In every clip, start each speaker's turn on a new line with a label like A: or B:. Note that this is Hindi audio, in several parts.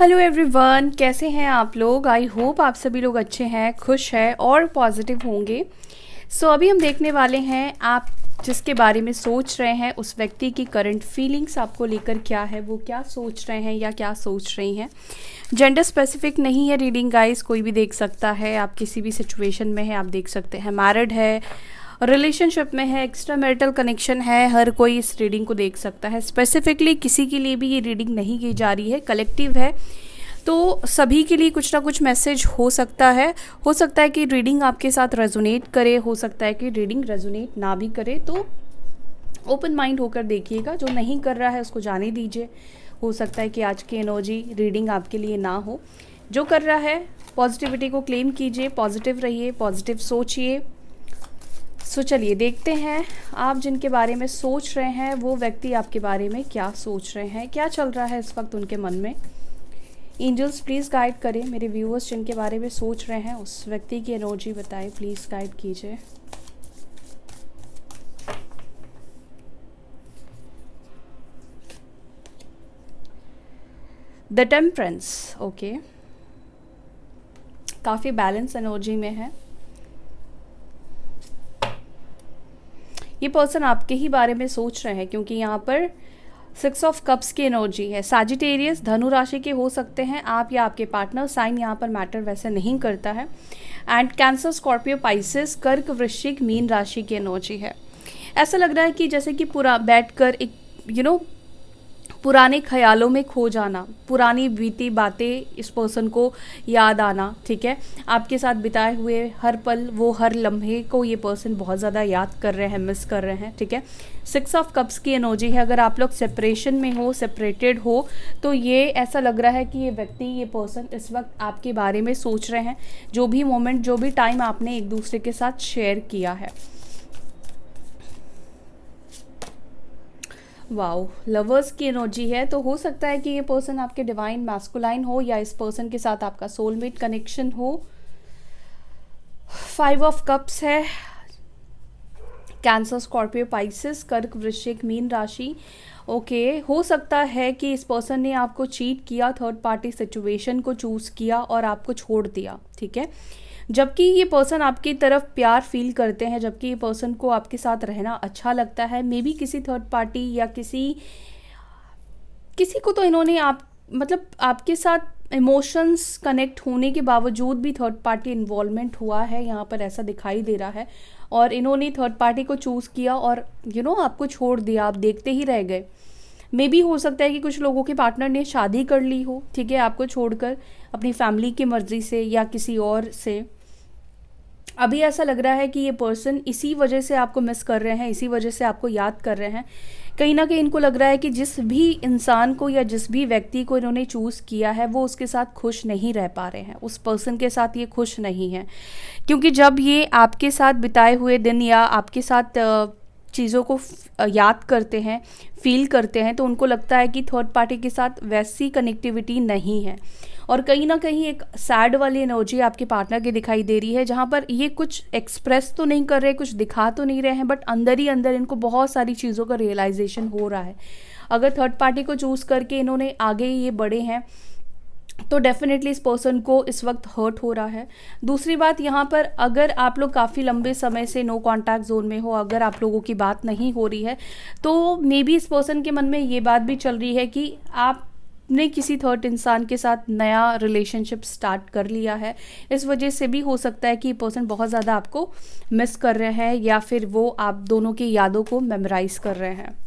A: हेलो एवरीवन, कैसे हैं आप लोग। आई होप आप सभी लोग अच्छे हैं, खुश हैं और पॉजिटिव होंगे। अभी हम देखने वाले हैं आप जिसके बारे में सोच रहे हैं उस व्यक्ति की करंट फीलिंग्स आपको लेकर क्या है, वो क्या सोच रहे हैं या क्या सोच रही हैं। जेंडर स्पेसिफिक नहीं है रीडिंग गाइस, कोई भी देख सकता है। आप किसी भी सिचुएशन में है, आप देख सकते हैं। मैरिड है, रिलेशनशिप में है, एक्स्ट्रा मैरिटल कनेक्शन है, हर कोई इस रीडिंग को देख सकता है। स्पेसिफिकली किसी के लिए भी ये रीडिंग नहीं की जा रही है, कलेक्टिव है, तो सभी के लिए कुछ ना कुछ मैसेज हो सकता है। हो सकता है कि रीडिंग आपके साथ रेजोनेट करे, हो सकता है कि रीडिंग रेजोनेट ना भी करे। तो ओपन माइंड होकर देखिएगा, जो नहीं कर रहा है उसको जाने दीजिए। हो सकता है कि आज की एनर्जी रीडिंग आपके लिए ना हो। जो कर रहा है पॉजिटिविटी को क्लेम कीजिए, पॉजिटिव रहिए, पॉजिटिव सोचिए। चलिए देखते हैं आप जिनके बारे में सोच रहे हैं वो व्यक्ति आपके बारे में क्या सोच रहे हैं, क्या चल रहा है इस वक्त उनके मन में। एंजल्स प्लीज़ गाइड करें मेरे व्यूअर्स जिनके बारे में सोच रहे हैं, उस व्यक्ति की एनर्जी बताएं, प्लीज़ गाइड कीजिए। द टेम्परेंस, ओके, काफ़ी बैलेंस एनर्जी में है। ये पर्सन आपके ही बारे में सोच रहे हैं क्योंकि यहाँ पर 6 ऑफ कप्स की एनर्जी है। सैजिटेरियस, धनु राशि के हो सकते हैं आप या आपके पार्टनर। साइन यहाँ पर मैटर वैसे नहीं करता है। एंड कैंसर, स्कॉर्पियो, पाइसेस, कर्क, वृश्चिक, मीन राशि की एनर्जी है। ऐसा लग रहा है कि जैसे कि पूरा बैठकर एक पुराने ख्यालों में खो जाना, पुरानी बीती बातें इस पर्सन को याद आना। ठीक है, आपके साथ बिताए हुए हर पल, वो हर लम्हे को ये पर्सन बहुत ज़्यादा याद कर रहे हैं, मिस कर रहे हैं। ठीक है, 6 ऑफ कप्स की एनर्जी है। अगर आप लोग सेपरेशन में हो, सेपरेटेड हो, तो ये ऐसा लग रहा है कि ये व्यक्ति, ये पर्सन इस वक्त आपके बारे में सोच रहे हैं। जो भी मोमेंट, जो भी टाइम आपने एक दूसरे के साथ शेयर किया है। वाओ, लवर्स की एनर्जी है। तो हो सकता है कि ये पर्सन आपके डिवाइन मैस्कुलाइन हो या इस पर्सन के साथ आपका सोलमेट कनेक्शन हो। 5 ऑफ कप्स है। कैंसर, स्कॉर्पियो, पाइसेस, कर्क, वृश्चिक, मीन राशि। ओके, हो सकता है कि इस पर्सन ने आपको चीट किया, थर्ड पार्टी सिचुएशन को चूज किया और आपको छोड़ दिया। ठीक है, जबकि ये पर्सन आपकी तरफ प्यार फील करते हैं, जबकि ये पर्सन को आपके साथ रहना अच्छा लगता है। मे बी किसी थर्ड पार्टी या किसी को तो इन्होंने आपके साथ इमोशंस कनेक्ट होने के बावजूद भी थर्ड पार्टी इन्वॉल्वमेंट हुआ है, यहाँ पर ऐसा दिखाई दे रहा है। और इन्होंने थर्ड पार्टी को चूज़ किया और आपको छोड़ दिया, आप देखते ही रह गए। मे बी हो सकता है कि कुछ लोगों के पार्टनर ने शादी कर ली हो, ठीक है, आपको छोड़कर अपनी फैमिली की मर्जी से या किसी और से। अभी ऐसा लग रहा है कि ये पर्सन इसी वजह से आपको मिस कर रहे हैं, इसी वजह से आपको याद कर रहे हैं। कहीं ना कहीं इनको लग रहा है कि जिस भी इंसान को या जिस भी व्यक्ति को इन्होंने चूज़ किया है वो उसके साथ खुश नहीं रह पा रहे हैं, उस पर्सन के साथ ये खुश नहीं है। क्योंकि जब ये आपके साथ बिताए हुए दिन या आपके साथ चीज़ों को याद करते हैं, फील करते हैं, तो उनको लगता है कि थर्ड पार्टी के साथ वैसी कनेक्टिविटी नहीं है। और कहीं ना कहीं एक सैड वाली एनर्जी आपके पार्टनर की दिखाई दे रही है, जहाँ पर ये कुछ एक्सप्रेस तो नहीं कर रहे, कुछ दिखा तो नहीं रहे हैं, बट अंदर ही अंदर इनको बहुत सारी चीज़ों का रियलाइजेशन हो रहा है। अगर थर्ड पार्टी को चूज़ करके इन्होंने आगे ये बढ़े हैं तो डेफिनेटली इस पर्सन को इस वक्त हर्ट हो रहा है। दूसरी बात, यहाँ पर अगर आप लोग काफ़ी लंबे समय से नो कॉन्टैक्ट जोन में हो, अगर आप लोगों की बात नहीं हो रही है, तो मे बी इस पर्सन के मन में ये बात भी चल रही है कि आपने किसी थर्ड इंसान के साथ नया रिलेशनशिप स्टार्ट कर लिया है। इस वजह से भी हो सकता है कि ये पर्सन बहुत ज़्यादा आपको मिस कर रहे हैं या फिर वो आप दोनों की यादों को मेमोराइज कर रहे हैं।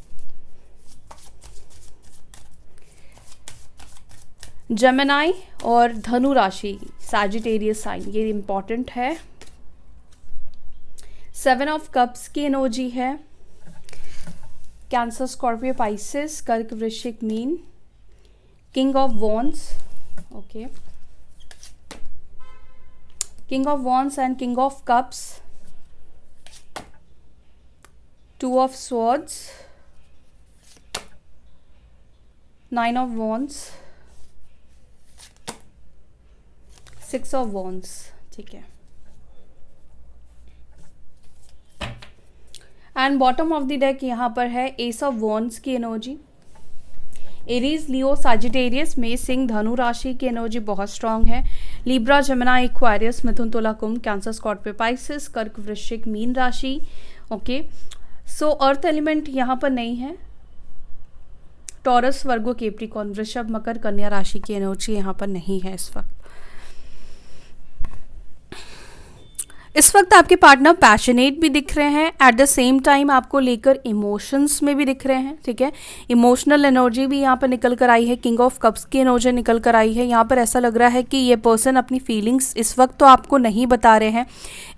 A: जेमिनी और धनु राशि, सैजिटेरियस साइन, ये इम्पॉर्टेंट है। 7 ऑफ कप्स की एनर्जी है। कैंसर, स्कॉर्पियो, पाइसेस, कर्क, वृश्चिक, mean, king of wands, okay, king of wands and king of cups, 2 of swords, 9 of wands, 6 of wands. ठीक है, and bottom of the deck यहाँ पर है एस ऑफ वॉन्ड्स की एनर्जी। एरीज, लियो, साजिटेरियस, मेष, सिंह, धनु राशि की एनर्जी बहुत स्ट्रांग है। लिब्रा, जमुना, एक्वारियस, मिथुन, तुला, कुंभ, कैंसर, स्कॉर्पियो, पाइसेस, कर्क, वृश्चिक, मीन राशि। ओके, सो अर्थ एलिमेंट यहाँ पर नहीं है। टॉरस, वर्गो, कैप्रिकॉर्न, वृषभ, मकर, कन्या राशि की एनर्जी यहाँ पर नहीं है इस वक्त। इस वक्त आपके पार्टनर पैशनेट भी दिख रहे हैं, एट द सेम टाइम आपको लेकर इमोशंस में भी दिख रहे हैं, ठीक है। इमोशनल एनर्जी भी यहाँ पर निकल कर आई है, किंग ऑफ कप्स की एनर्जी निकल कर आई है। यहाँ पर ऐसा लग रहा है कि ये पर्सन अपनी फीलिंग्स इस वक्त तो आपको नहीं बता रहे हैं,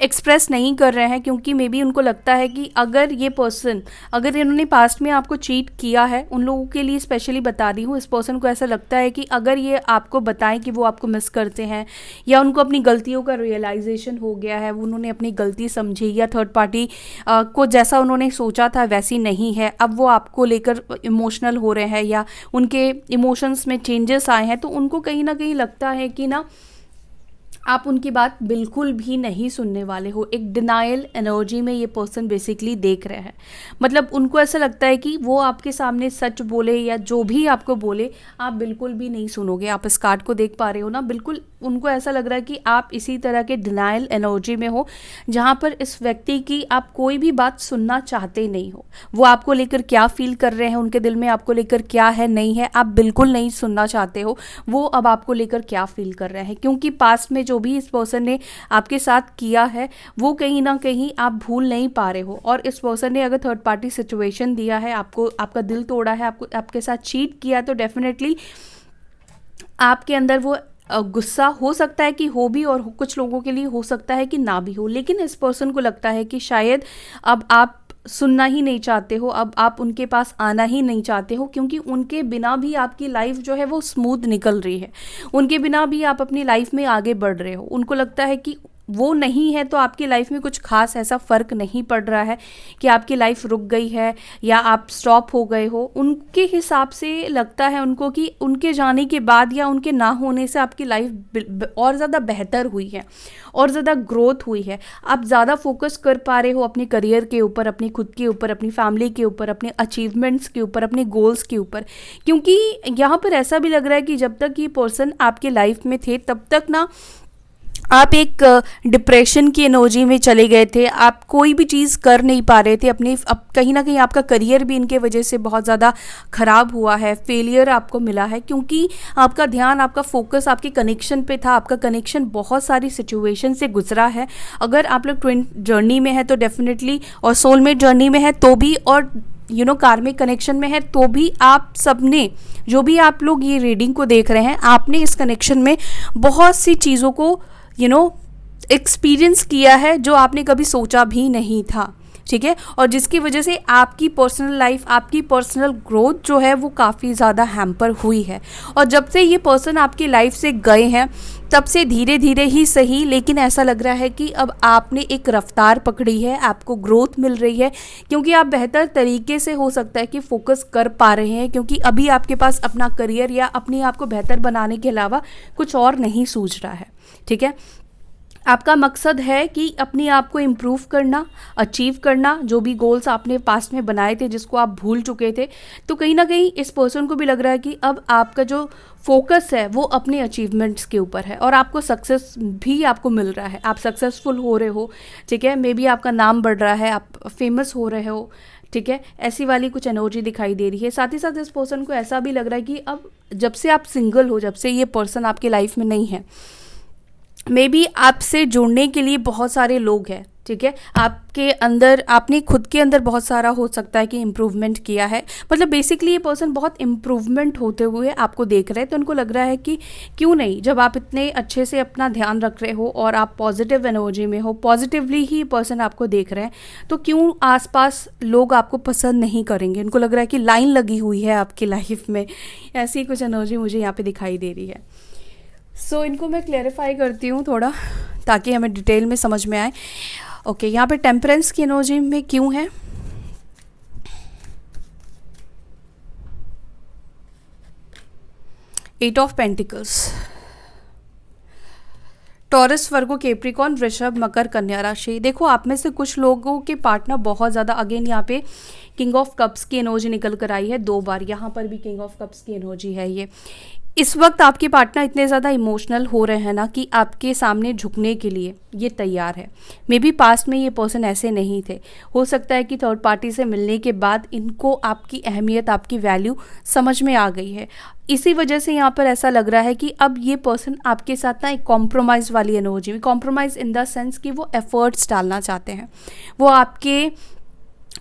A: एक्सप्रेस नहीं कर रहे हैं, क्योंकि मे बी उनको लगता है कि अगर ये पर्सन, अगर इन्होंने पास्ट में आपको चीट किया है, उन लोगों के लिए स्पेशली बता रही हूँ, इस पर्सन को ऐसा लगता है कि अगर ये आपको बताएं कि वो आपको मिस करते हैं, या उनको अपनी गलतियों का रियलाइजेशन हो गया है, उन्होंने अपनी गलती समझी, या थर्ड पार्टी को जैसा उन्होंने सोचा था वैसी नहीं है, अब वो आपको लेकर इमोशनल हो रहे हैं या उनके इमोशंस में चेंजेस आए हैं, तो उनको कहीं ना कहीं लगता है कि ना आप उनकी बात बिल्कुल भी नहीं सुनने वाले हो। एक डिनायल एनर्जी में ये पर्सन बेसिकली देख रहे हैं, मतलब उनको ऐसा लगता है कि वो आपके सामने सच बोले या जो भी आपको बोले आप बिल्कुल भी नहीं सुनोगे। आप इस कार्ड को देख पा रहे हो ना, बिल्कुल उनको ऐसा लग रहा है कि आप इसी तरह के डिनायल एनर्जी में हो, जहाँ पर इस व्यक्ति की आप कोई भी बात सुनना चाहते नहीं हो। वो आपको लेकर क्या फील कर रहे हैं, उनके दिल में आपको लेकर क्या है नहीं है, आप बिल्कुल नहीं सुनना चाहते हो वो अब आपको लेकर क्या फील कर रहे हैं, क्योंकि पास्ट में जो भी इस पर्सन ने आपके साथ किया है वो कहीं ना कहीं आप भूल नहीं पा रहे हो। और इस पर्सन ने अगर थर्ड पार्टी सिचुएशन दिया है, आपको आपका दिल तोड़ा है, आपके साथ चीट किया, तो डेफिनेटली आपके अंदर वो गुस्सा हो सकता है कि हो भी, और कुछ लोगों के लिए हो सकता है कि ना भी हो, लेकिन इस पर्सन को लगता है कि शायद अब आप सुनना ही नहीं चाहते हो, अब आप उनके पास आना ही नहीं चाहते हो, क्योंकि उनके बिना भी आपकी लाइफ जो है वो स्मूथ निकल रही है, उनके बिना भी आप अपनी लाइफ में आगे बढ़ रहे हो। उनको लगता है कि वो नहीं है तो आपकी लाइफ में कुछ खास ऐसा फ़र्क नहीं पड़ रहा है कि आपकी लाइफ रुक गई है या आप स्टॉप हो गए हो। उनके हिसाब से लगता है उनको कि उनके जाने के बाद या उनके ना होने से आपकी लाइफ और ज़्यादा बेहतर हुई है और ज़्यादा ग्रोथ हुई है। आप ज़्यादा फोकस कर पा रहे हो अपने करियर के ऊपर, अपनी खुद के ऊपर, अपनी फैमिली के ऊपर, अपने अचीवमेंट्स के ऊपर, अपने गोल्स के ऊपर, क्योंकि यहाँ पर ऐसा भी लग रहा है कि जब तक ये पर्सन आपके लाइफ में थे तब तक ना आप एक डिप्रेशन की एनर्जी में चले गए थे, आप कोई भी चीज़ कर नहीं पा रहे थे अपनी, अब कहीं ना कहीं आपका करियर भी इनके वजह से बहुत ज़्यादा ख़राब हुआ है, फेलियर आपको मिला है, क्योंकि आपका ध्यान, आपका फोकस आपके कनेक्शन पे था। आपका कनेक्शन बहुत सारी सिचुएशन से गुजरा है। अगर आप लोग ट्विन जर्नी में है तो डेफिनेटली, और सोलमेट जर्नी में है तो भी, और कार्मिक कनेक्शन में है तो भी, आप सबने, जो भी आप लोग ये रीडिंग को देख रहे हैं, आपने इस कनेक्शन में बहुत सी चीज़ों को एक्सपीरियंस किया है जो आपने कभी सोचा भी नहीं था, ठीक है। और जिसकी वजह से आपकी पर्सनल लाइफ, आपकी पर्सनल ग्रोथ जो है वो काफ़ी ज़्यादा हैम्पर हुई है। और जब से ये पर्सन आपकी लाइफ से गए हैं तब से धीरे धीरे ही सही, लेकिन ऐसा लग रहा है कि अब आपने एक रफ्तार पकड़ी है, आपको ग्रोथ मिल रही है, क्योंकि आप बेहतर तरीके से हो सकता है कि फोकस कर पा रहे हैं, क्योंकि अभी आपके पास अपना करियर या अपने आप को बेहतर बनाने के अलावा कुछ और नहीं सूझ रहा है, ठीक है। आपका मकसद है कि अपने आप को इम्प्रूव करना, अचीव करना, जो भी गोल्स आपने पास्ट में बनाए थे जिसको आप भूल चुके थे। तो कहीं ना कहीं इस पर्सन को भी लग रहा है कि अब आपका जो फोकस है वो अपने अचीवमेंट्स के ऊपर है, और आपको सक्सेस भी आपको मिल रहा है, आप सक्सेसफुल हो रहे हो, ठीक है। मे बी आपका नाम बढ़ रहा है, आप फेमस हो रहे हो, ठीक है। ऐसी वाली कुछ एनर्जी दिखाई दे रही है। साथ ही साथ इस पर्सन को ऐसा भी लग रहा है कि अब जब से आप सिंगल हो, जब से ये पर्सन आपकी लाइफ में नहीं है, मे बी आपसे जुड़ने के लिए बहुत सारे लोग हैं, ठीक है। आपके अंदर, आपने खुद के अंदर बहुत सारा हो सकता है कि इम्प्रूवमेंट किया है, मतलब बेसिकली ये पर्सन बहुत इम्प्रूवमेंट होते हुए आपको देख रहे हैं। तो उनको लग रहा है कि क्यों नहीं, जब आप इतने अच्छे से अपना ध्यान रख रहे हो और आप पॉजिटिव एनर्जी में हो, पॉजिटिवली ही पर्सन आपको देख रहे हैं, तो क्यों आसपास लोग आपको पसंद नहीं करेंगे। उनको लग रहा है कि लाइन लगी हुई है आपकी लाइफ में, ऐसी कुछ एनर्जी मुझे यहाँ पे दिखाई दे रही है। सो इनको मैं क्लैरिफाई करती हूँ थोड़ा, ताकि हमें डिटेल में समझ में आए। ओके, यहाँ पे टेम्परेंस की एनर्जी में क्यों है, eight of pentacles, Taurus, Virgo, Capricorn, वृषभ, मकर, कन्या राशि। देखो आप में से कुछ लोगों के पार्टनर बहुत ज़्यादा, अगेन यहाँ पे किंग ऑफ कप्स की एनर्जी निकल कर आई है 2 बार, यहाँ पर भी किंग ऑफ कप्स की एनर्जी है ये। इस वक्त आपके पार्टनर इतने ज़्यादा इमोशनल हो रहे हैं ना कि आपके सामने झुकने के लिए ये तैयार है। मे बी पास्ट में ये पर्सन ऐसे नहीं थे, हो सकता है कि थर्ड पार्टी से मिलने के बाद इनको आपकी अहमियत, आपकी वैल्यू समझ में आ गई है। इसी वजह से यहाँ पर ऐसा लग रहा है कि अब ये पर्सन आपके साथ ना एक कॉम्प्रोमाइज़ वाली एनर्जी में, कॉम्प्रोमाइज़ इन द सेंस कि वो एफर्ट्स डालना चाहते हैं, वो आपके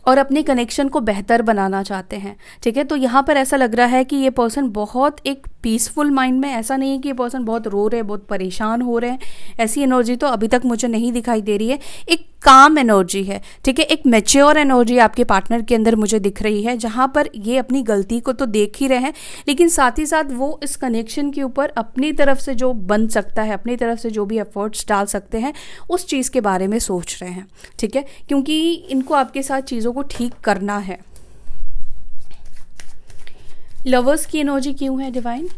A: और अपने कनेक्शन को बेहतर बनाना चाहते हैं। ठीक है, तो यहाँ पर ऐसा लग रहा है कि ये पर्सन बहुत एक पीसफुल माइंड में, ऐसा नहीं है कि ये पर्सन बहुत रो रहे हैं, बहुत परेशान हो रहे हैं, ऐसी एनर्जी तो अभी तक मुझे नहीं दिखाई दे रही है। एक काम एनर्जी है, ठीक है, एक मैच्योर एनर्जी आपके पार्टनर के अंदर मुझे दिख रही है, जहाँ पर ये अपनी गलती को तो देख ही रहे हैं, लेकिन साथ ही साथ वो इस कनेक्शन के ऊपर अपनी तरफ से जो बन सकता है, अपनी तरफ से जो भी एफर्ट्स डाल सकते हैं, उस चीज़ के बारे में सोच रहे हैं। ठीक है, क्योंकि इनको आपके साथ चीज़ों को ठीक करना है। लवर्स की एनर्जी क्यों है डिवाइन?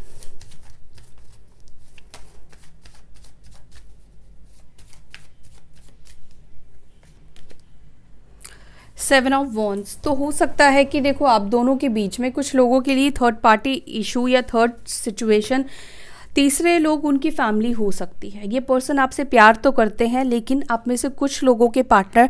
A: Seven of wands. तो हो सकता है कि देखो आप दोनों के बीच में कुछ लोगों के लिए थर्ड पार्टी इशू या थर्ड सिचुएशन, तीसरे लोग उनकी फैमिली हो सकती है। ये पर्सन आपसे प्यार तो करते हैं, लेकिन आप में से कुछ लोगों के पार्टनर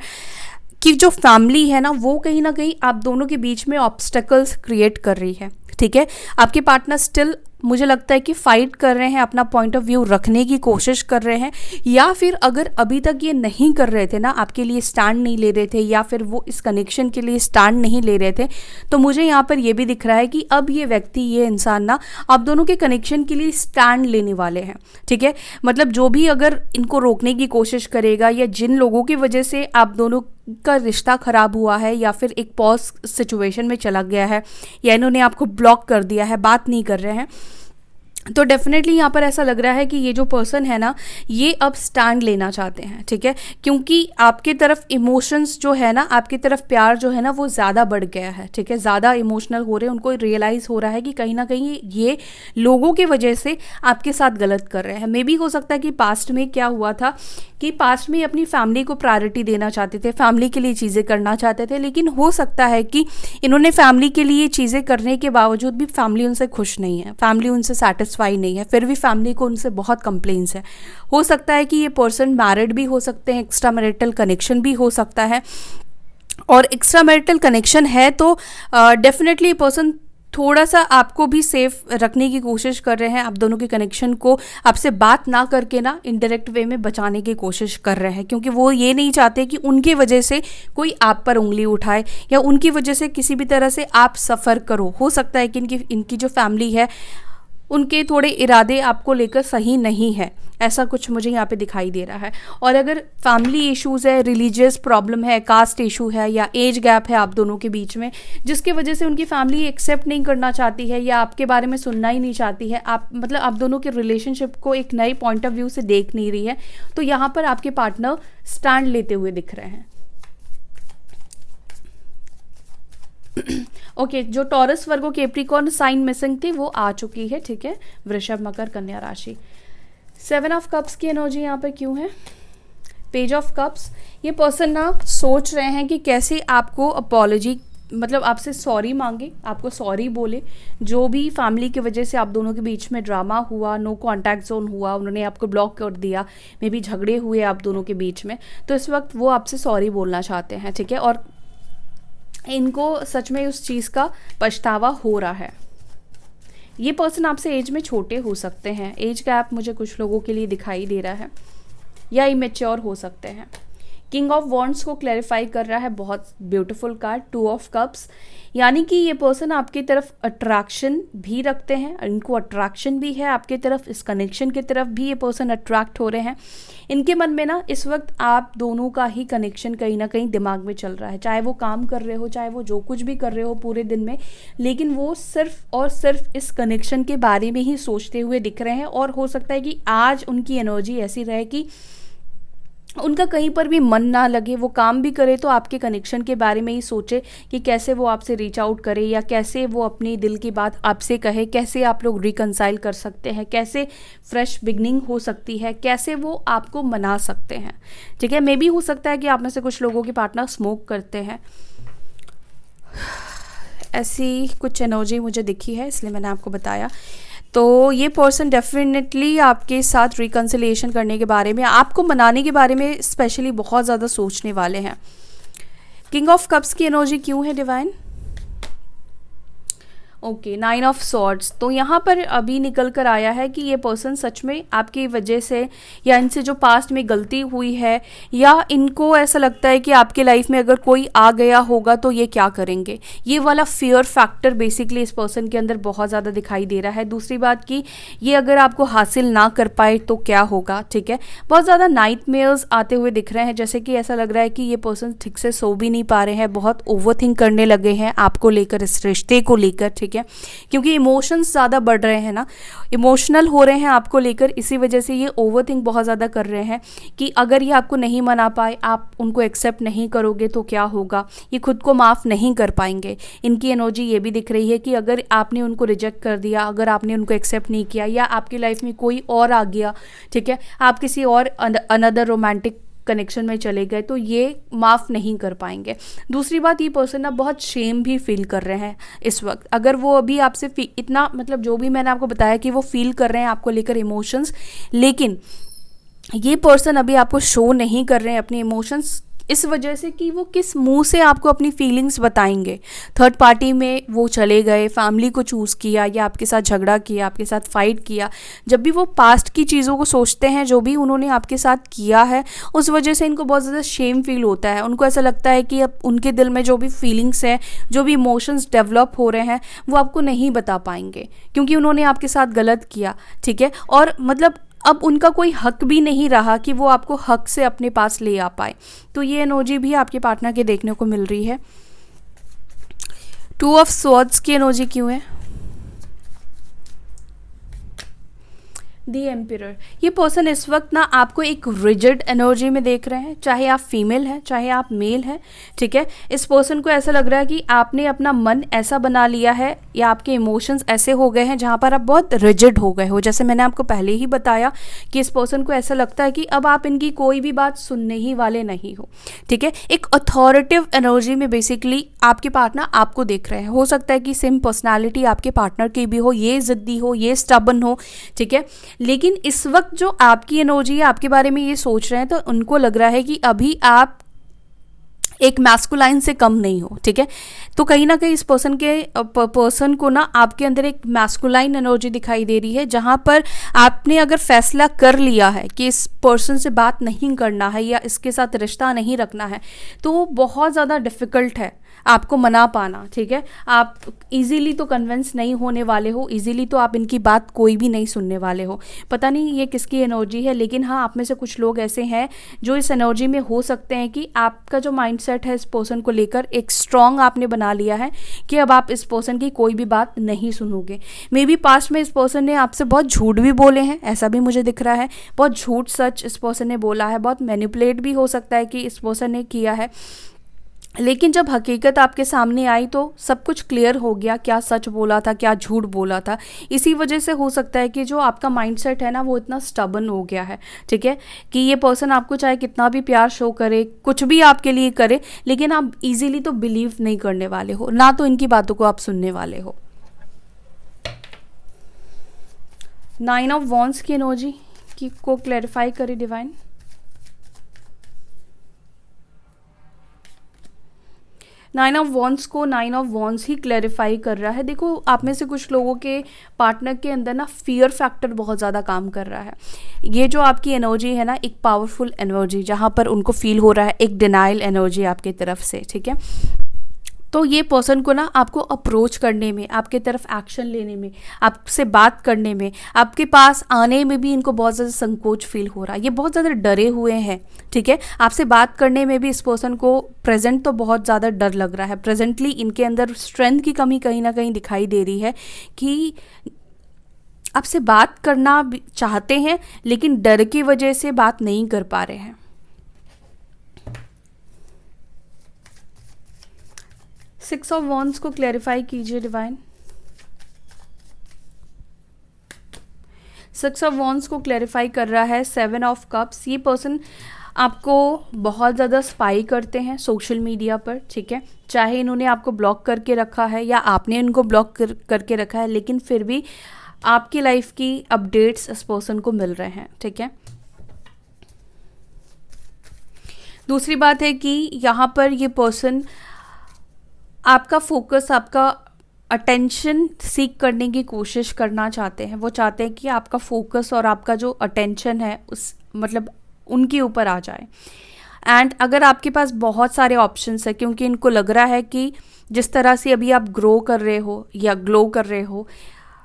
A: की जो फैमिली है ना, वो कहीं ना कहीं आप दोनों के बीच में ऑब्स्टेकल्स क्रिएट कर रही है। ठीक है, आपके पार्टनर स्टिल मुझे लगता है कि फाइट कर रहे हैं, अपना पॉइंट ऑफ व्यू रखने की कोशिश कर रहे हैं, या फिर अगर अभी तक ये नहीं कर रहे थे ना, आपके लिए स्टैंड नहीं ले रहे थे, या फिर वो इस कनेक्शन के लिए स्टैंड नहीं ले रहे थे, तो मुझे यहाँ पर ये भी दिख रहा है कि अब ये व्यक्ति, ये इंसान ना आप दोनों के कनेक्शन के लिए स्टैंड लेने वाले हैं। ठीक है, मतलब जो भी अगर इनको रोकने की कोशिश करेगा, या जिन लोगों की वजह से आप दोनों का रिश्ता खराब हुआ है, या फिर एक पॉज सिचुएशन में चला गया है, या इन्होंने आपको ब्लॉक कर दिया है, बात नहीं कर रहे हैं, तो डेफिनेटली यहाँ पर ऐसा लग रहा है कि ये जो पर्सन है ना, ये अब स्टैंड लेना चाहते हैं। ठीक है, क्योंकि आपकी तरफ इमोशंस जो है ना, आपकी तरफ प्यार जो है ना, वो ज़्यादा बढ़ गया है। ठीक है, ज़्यादा इमोशनल हो रहे हैं, उनको रियलाइज़ हो रहा है कि कहीं ना कहीं ये लोगों की वजह से आपके साथ गलत कर रहे हैं। मे बी हो सकता है कि पास्ट में क्या हुआ था कि पास्ट में अपनी फैमिली को प्रायोरिटी देना चाहते थे, फैमिली के लिए चीज़ें करना चाहते थे, लेकिन हो सकता है कि इन्होंने फैमिली के लिए चीज़ें करने के बावजूद भी फैमिली उनसे खुश नहीं है, फैमिली उनसे सेटिस्फाई नहीं है, फिर भी फैमिली को उनसे बहुत कंप्लेंट्स है। हो सकता है कि ये पर्सन मैरिड भी हो सकते हैं, एक्स्ट्रा मैरिटल कनेक्शन भी हो सकता है, और एक्स्ट्रा मैरिटल कनेक्शन है तो डेफिनेटली पर्सन थोड़ा सा आपको भी सेफ रखने की कोशिश कर रहे हैं, आप दोनों के कनेक्शन को आपसे बात ना करके ना इनडायरेक्ट वे में बचाने की कोशिश कर रहे हैं, क्योंकि वो ये नहीं चाहते कि उनकी वजह से कोई आप पर उंगली उठाए, या उनकी वजह से किसी भी तरह से आप सफ़र करो। हो सकता है कि इनकी जो फैमिली है, उनके थोड़े इरादे आपको लेकर सही नहीं है, ऐसा कुछ मुझे यहाँ पे दिखाई दे रहा है। और अगर फैमिली इश्यूज़ है, रिलीजियस प्रॉब्लम है, कास्ट इशू है, या एज गैप है आप दोनों के बीच में, जिसकी वजह से उनकी फैमिली एक्सेप्ट नहीं करना चाहती है, या आपके बारे में सुनना ही नहीं चाहती है, आप मतलब आप दोनों के रिलेशनशिप को एक नए पॉइंट ऑफ व्यू से देख नहीं रही है, तो यहाँ पर आपके पार्टनर स्टैंड लेते हुए दिख रहे हैं। ओके, जो taurus, Virgo, Capricorn sign missing थी वो आ चुकी है। ठीक है, वृषभ, मकर, कन्या राशि। 7 ऑफ कप्स की एनर्जी यहाँ पे क्यों है? Page of cups. ये पर्सन ना सोच रहे हैं कि कैसे आपको अपॉलॉजी, मतलब आपसे सॉरी मांगे, आपको सॉरी बोले, जो भी फैमिली की वजह से आप दोनों के बीच में ड्रामा हुआ, नो कॉन्टैक्ट जोन हुआ, उन्होंने आपको ब्लॉक कर दिया, मे बी झगड़े हुए आप दोनों के बीच में, तो इस वक्त वो आपसे सॉरी बोलना चाहते हैं। ठीक है, और इनको सच में उस चीज़ का पछतावा हो रहा है। ये पर्सन आपसे एज में छोटे हो सकते हैं, एज गैप मुझे कुछ लोगों के लिए दिखाई दे रहा है, या इमेच्योर हो सकते हैं। किंग ऑफ वॉन्ड्स को क्लैरिफाई कर रहा है, बहुत ब्यूटीफुल कार्ड। 2 ऑफ कप्स, यानी कि ये पर्सन आपकी तरफ अट्रैक्शन भी रखते हैं, इनको अट्रैक्शन भी है आपके तरफ, इस कनेक्शन की तरफ भी ये पर्सन अट्रैक्ट हो रहे हैं। इनके मन में ना इस वक्त आप दोनों का ही कनेक्शन कहीं ना कहीं दिमाग में चल रहा है, चाहे वो काम कर रहे हो, चाहे वो जो कुछ भी कर रहे हो पूरे दिन में, लेकिन वो सिर्फ और सिर्फ इस कनेक्शन के बारे में ही सोचते हुए दिख रहे हैं। और हो सकता है कि आज उनकी एनर्जी ऐसी रहे कि उनका कहीं पर भी मन ना लगे, वो काम भी करे तो आपके कनेक्शन के बारे में ही सोचे कि कैसे वो आपसे रीच आउट करे या कैसे वो अपनी दिल की बात आपसे कहे, कैसे आप लोग रिकंसाइल कर सकते हैं, कैसे फ्रेश बिगनिंग हो सकती है, कैसे वो आपको मना सकते हैं। ठीक है, मे बी हो सकता है कि आप में से कुछ लोगों के पार्टनर स्मोक करते हैं, ऐसी कुछ एनर्जी मुझे दिखी है, इसलिए मैंने आपको बताया। तो ये पर्सन डेफिनेटली आपके साथ रिकन्सिलिएशन करने के बारे में, आपको मनाने के बारे में स्पेशली बहुत ज़्यादा सोचने वाले हैं। किंग ऑफ कप्स की एनर्जी क्यों है डिवाइन? Okay, 9 of swords. तो यहाँ पर अभी निकल कर आया है कि ये पर्सन सच में आपकी वजह से या इनसे जो पास्ट में गलती हुई है, या इनको ऐसा लगता है कि आपके लाइफ में अगर कोई आ गया होगा तो ये क्या करेंगे, ये वाला फियर फैक्टर बेसिकली इस पर्सन के अंदर बहुत ज़्यादा दिखाई दे रहा है। दूसरी बात कि ये अगर आपको हासिल ना कर पाए तो क्या होगा। ठीक है, बहुत ज़्यादा नाइटमेयर्स आते हुए दिख रहे हैं, जैसे कि ऐसा लग रहा है कि ये पर्सन ठीक से सो भी नहीं पा रहे हैं, बहुत ओवरथिंक करने लगे हैं आपको लेकर, इस रिश्ते को लेकर। ठीक है, क्योंकि इमोशंस ज़्यादा बढ़ रहे हैं ना, इमोशनल हो रहे हैं आपको लेकर, इसी वजह से ये ओवरथिंक बहुत ज़्यादा कर रहे हैं कि अगर ये आपको नहीं मना पाए, आप उनको एक्सेप्ट नहीं करोगे तो क्या होगा, ये खुद को माफ़ नहीं कर पाएंगे। इनकी एनर्जी ये भी दिख रही है कि अगर आपने उनको रिजेक्ट कर दिया, अगर आपने उनको एक्सेप्ट नहीं किया, या आपकी लाइफ में कोई और आ गया, ठीक है, आप किसी और अनदर रोमांटिक कनेक्शन में चले गए, तो ये माफ़ नहीं कर पाएंगे। दूसरी बात, ये पर्सन ना बहुत शेम भी फील कर रहे हैं इस वक्त। अगर वो अभी आपसे इतना, मतलब जो भी मैंने आपको बताया कि वो फील कर रहे हैं आपको लेकर इमोशंस, लेकिन ये पर्सन अभी आपको शो नहीं कर रहे हैं अपने इमोशंस, इस वजह से कि वो किस मुंह से आपको अपनी फीलिंग्स बताएंगे। थर्ड पार्टी में वो चले गए, फैमिली को चूज़ किया, या आपके साथ झगड़ा किया, आपके साथ फाइट किया। जब भी वो पास्ट की चीज़ों को सोचते हैं, जो भी उन्होंने आपके साथ किया है, उस वजह से इनको बहुत ज़्यादा शेम फील होता है। उनको ऐसा लगता है कि अब उनके दिल में जो भी फीलिंग्स हैं, जो भी इमोशंस डेवलप हो रहे हैं, वो आपको नहीं बता पाएंगे, क्योंकि उन्होंने आपके साथ गलत किया। ठीक है, और मतलब अब उनका कोई हक भी नहीं रहा कि वो आपको हक से अपने पास ले आ पाए। तो ये एनर्जी भी आपके पार्टनर के देखने को मिल रही है। 2 ऑफ स्वॉर्ड्स की एनर्जी क्यों है? दी एम्पिरर। ये पर्सन इस वक्त ना आपको एक रिजिड एनर्जी में देख रहे हैं, चाहे आप फीमेल हैं चाहे आप मेल हैं। ठीक है, इस पर्सन को ऐसा लग रहा है कि आपने अपना मन ऐसा बना लिया है, या आपके इमोशंस ऐसे हो गए हैं जहाँ पर आप बहुत रिजिड हो गए हो। जैसे मैंने आपको पहले ही बताया कि इस पर्सन को ऐसा लगता है कि अब आप इनकी कोई भी बात सुनने ही वाले नहीं हो। ठीक है, एक अथॉरिटिव एनर्जी में बेसिकली आपके पार्टनर आपको देख रहे हैं। हो सकता है कि सेम पर्सनैलिटी आपके पार्टनर की भी हो, ये ज़िद्दी हो, ये स्टबन हो। ठीक है, लेकिन इस वक्त जो आपकी एनर्जी है, आपके बारे में ये सोच रहे हैं, तो उनको लग रहा है कि अभी आप एक मैस्कुलाइन से कम नहीं हो। ठीक है, तो कहीं ना कहीं इस पर्सन को ना आपके अंदर एक मैस्कुलाइन एनर्जी दिखाई दे रही है, जहाँ पर आपने अगर फैसला कर लिया है कि इस पर्सन से बात नहीं करना है या इसके साथ रिश्ता नहीं रखना है, तो वो बहुत ज़्यादा डिफ़िकल्ट है आपको मना पाना। ठीक है, आप इजीली तो कन्विंस नहीं होने वाले हो, इजीली तो आप इनकी बात कोई भी नहीं सुनने वाले हो। पता नहीं ये किसकी एनर्जी है, लेकिन हाँ, आप में से कुछ लोग ऐसे हैं जो इस एनर्जी में हो सकते हैं कि आपका जो माइंडसेट है इस पर्सन को लेकर एक स्ट्रॉन्ग आपने बना लिया है कि अब आप इस पर्सन की कोई भी बात नहीं सुनोगे। मे बी पास्ट में इस पर्सन ने आपसे बहुत झूठ भी बोले हैं, ऐसा भी मुझे दिख रहा है। बहुत झूठ सच इस पर्सन ने बोला है, बहुत मैनिपुलेट भी हो सकता है कि इस पर्सन ने किया है, लेकिन जब हकीकत आपके सामने आई तो सब कुछ क्लियर हो गया, क्या सच बोला था, क्या झूठ बोला था। इसी वजह से हो सकता है कि जो आपका माइंडसेट है ना, वो इतना स्टबन हो गया है। ठीक है, कि ये पर्सन आपको चाहे कितना भी प्यार शो करे, कुछ भी आपके लिए करे, लेकिन आप इजीली तो बिलीव नहीं करने वाले हो, ना तो इनकी बातों को आप सुनने वाले हो। 9 ऑफ वॉन्ड्स की एनर्जी को क्लैरिफाई करे divine. Nine of wands he clarify कर रहा है। देखो, आप में से कुछ लोगों के पार्टनर के अंदर ना फियर फैक्टर बहुत ज़्यादा काम कर रहा है। ये जो आपकी एनर्जी है ना, एक पावरफुल एनर्जी, जहाँ पर उनको फील हो रहा है एक डिनाइल एनर्जी आपकी तरफ से। ठीक है, तो ये पर्सन को ना आपको अप्रोच करने में, आपके तरफ एक्शन लेने में, आपसे बात करने में, आपके पास आने में भी इनको बहुत ज़्यादा संकोच फील हो रहा है। ये बहुत ज़्यादा डरे हुए हैं। ठीक है, आपसे बात करने में भी इस पर्सन को प्रेजेंट तो बहुत ज़्यादा डर लग रहा है। प्रेजेंटली इनके अंदर स्ट्रेंथ की कमी कहीं ना कहीं दिखाई दे रही है कि आपसे बात करना चाहते हैं, लेकिन डर की वजह से बात नहीं कर पा रहे हैं। सिक्स ऑफ वॉन्ड्स को क्लैरिफाई कीजिए डिवाइन। सिक्स ऑफ वॉन्ड्स को क्लैरिफाई कर रहा है सेवन ऑफ कप्स। ये पर्सन आपको बहुत ज़्यादा स्पाई करते हैं सोशल मीडिया पर, ठीक है, चाहे इन्होंने आपको ब्लॉक करके रखा है या आपने इनको ब्लॉक करके रखा है, लेकिन फिर भी आपकी लाइफ की अपडेट्स इस पर्सन को मिल रहे हैं, ठीक है। दूसरी बात है कि यहाँ पर ये पर्सन आपका फोकस, आपका अटेंशन सीख करने की कोशिश करना चाहते हैं। वो चाहते हैं कि आपका फोकस और आपका जो अटेंशन है उस मतलब उनके ऊपर आ जाए। एंड अगर आपके पास बहुत सारे ऑप्शंस है, क्योंकि इनको लग रहा है कि जिस तरह से अभी आप ग्रो कर रहे हो या ग्लो कर रहे हो,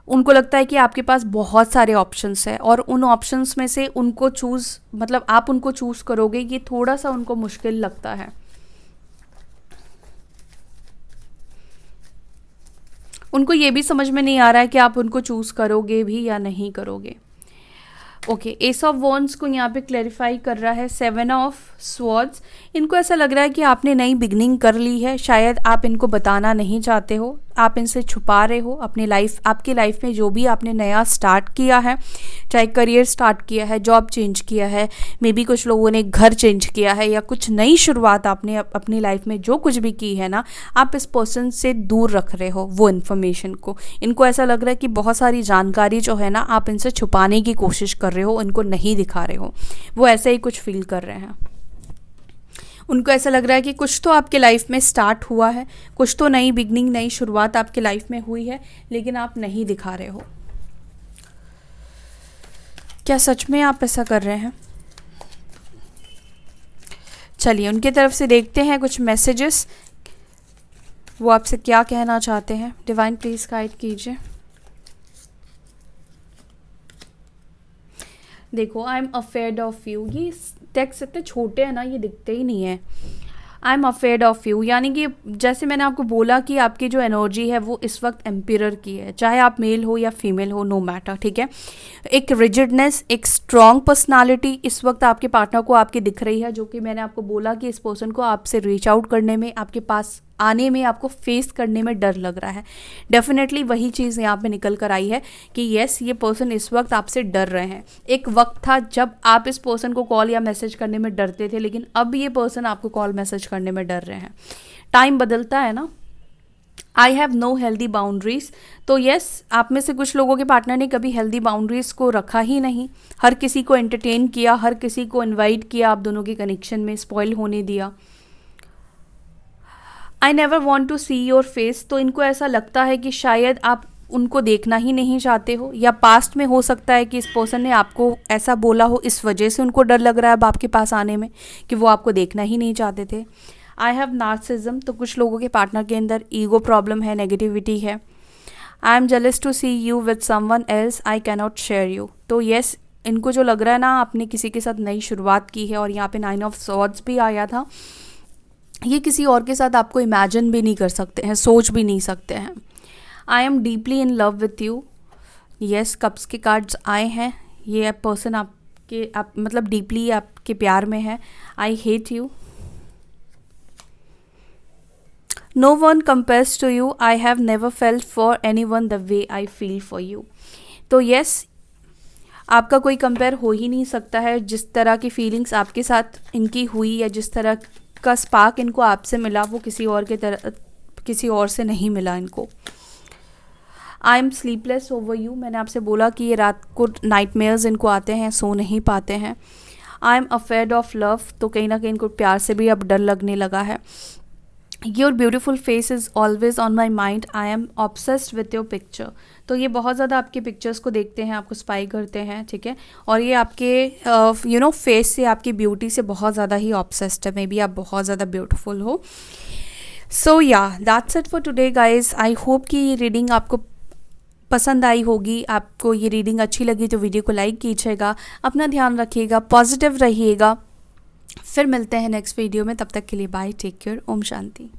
A: उनको लगता है कि आपके पास बहुत सारे ऑप्शंस है और उन ऑप्शंस में से उनको चूज़ मतलब आप उनको चूज़ करोगे, ये थोड़ा सा उनको मुश्किल लगता है। उनको ये भी समझ में नहीं आ रहा है कि आप उनको चूज़ करोगे भी या नहीं करोगे। ओके, एस ऑफ वॉन्ड्स को यहाँ पे क्लैरिफाई कर रहा है सेवन ऑफ स्वॉर्ड्स। इनको ऐसा लग रहा है कि आपने नई बिगनिंग कर ली है, शायद आप इनको बताना नहीं चाहते हो, आप इनसे छुपा रहे हो अपनी लाइफ, आपकी लाइफ में जो भी आपने नया स्टार्ट किया है, चाहे करियर स्टार्ट किया है, जॉब चेंज किया है, मे बी कुछ लोगों ने घर चेंज किया है या कुछ नई शुरुआत आपने अपनी लाइफ में जो कुछ भी की है ना, आप इस पर्सन से दूर रख रहे हो वो इन्फॉर्मेशन को। इनको ऐसा लग रहा है कि बहुत सारी जानकारी जो है ना आप इनसे छुपाने की कोशिश कर रहे हो, इनको नहीं दिखा रहे हो। वो ऐसे ही कुछ फील कर रहे हैं। उनको ऐसा लग रहा है कि कुछ तो आपके लाइफ में स्टार्ट हुआ है, कुछ तो नई बिगनिंग, नई शुरुआत आपके लाइफ में हुई है, लेकिन आप नहीं दिखा रहे हो। क्या सच में आप ऐसा कर रहे हैं? चलिए उनकी तरफ से देखते हैं कुछ मैसेजेस, वो आपसे क्या कहना चाहते हैं। डिवाइन प्लीज गाइड कीजिए। देखो, I am afraid of you, ये टेक्स्ट इतने छोटे हैं ना, ये दिखते ही नहीं है। I M afraid of you, यानी कि जैसे मैंने आपको बोला कि आपकी जो एनर्जी है वो इस वक्त एम्पिरर की है, चाहे आप मेल हो या फीमेल हो, नो मैटर, ठीक है। एक रिजिडनेस, एक स्ट्रॉन्ग पर्सनालिटी इस वक्त आपके पार्टनर को आपकी दिख रही है, जो कि मैंने आपको बोला कि इस पर्सन को आपसे रीच आउट करने में, आपके पास आने में, आपको फेस करने में डर लग रहा है। डेफिनेटली वही चीज़ यहाँ पे निकल कर आई है कि येस, ये पर्सन इस वक्त आपसे डर रहे हैं। एक वक्त था जब आप इस पर्सन को कॉल या मैसेज करने में डरते थे, लेकिन अब ये पर्सन आपको कॉल मैसेज करने में डर रहे हैं। टाइम बदलता है ना। I have no healthy boundaries, तो येस, आप में से कुछ लोगों के पार्टनर ने कभी हेल्दी बाउंड्रीज को रखा ही नहीं, हर किसी को एंटरटेन किया, हर किसी को इन्वाइट किया, आप दोनों के कनेक्शन में स्पॉइल होने दिया। I never want to see your face, तो इनको ऐसा लगता है कि शायद आप उनको देखना ही नहीं चाहते हो, या पास्ट में हो सकता है कि इस पर्सन ने आपको ऐसा बोला हो, इस वजह से उनको डर लग रहा है अब आपके पास आने में, कि वो आपको देखना ही नहीं चाहते थे। आई हैव नार्सिज्म, तो कुछ लोगों के पार्टनर के अंदर ईगो प्रॉब्लम है, नेगेटिविटी है। I am jealous to see you with someone else, I can not share you, तो येस, इनको जो लग रहा है ना आपने किसी के साथ नई शुरुआत की है, और यहाँ पे 9 ऑफ स्वॉर्ड्स भी आया था, ये किसी और के साथ आपको इमेजिन भी नहीं कर सकते हैं, सोच भी नहीं सकते हैं। I am deeply in love with you, yes, cups के कार्ड्स आए हैं, ये पर्सन आप मतलब डीपली आपके प्यार में है। I hate you, no one compares to you, I have never felt for any one the way I feel for you, तो येस, आपका कोई कंपेयर हो ही नहीं सकता है। जिस तरह की फीलिंग्स आपके साथ इनकी हुई, या जिस तरह का स्पार्क इनको आपसे मिला, वो किसी और से नहीं मिला इनको। I am sleepless over you, मैंने आपसे बोला कि ये रात को नाइटमेयर्स इनको आते हैं, सो नहीं पाते हैं। I am afraid of love, तो कहीं ना कहीं इनको प्यार से भी अब डर लगने लगा है। Your beautiful face is always on my mind, I am obsessed with your picture, तो ये बहुत ज़्यादा आपके पिक्चर्स को देखते हैं, आपको स्पाई करते हैं, ठीक है, और ये आपके फेस से, आपकी ब्यूटी से बहुत ज़्यादा ही ऑब्सेस्ड है। मे बी आप बहुत ज़्यादा ब्यूटीफुल हो। सो या that's it for today guys. I hope कि ये रीडिंग आपको पसंद आई होगी। आपको ये रीडिंग अच्छी लगी तो वीडियो को लाइक कीजिएगा, अपना ध्यान रखिएगा, पॉजिटिव रहिएगा। फिर मिलते हैं नेक्स्ट वीडियो में, तब तक के लिए bye, take care, Om Shanti.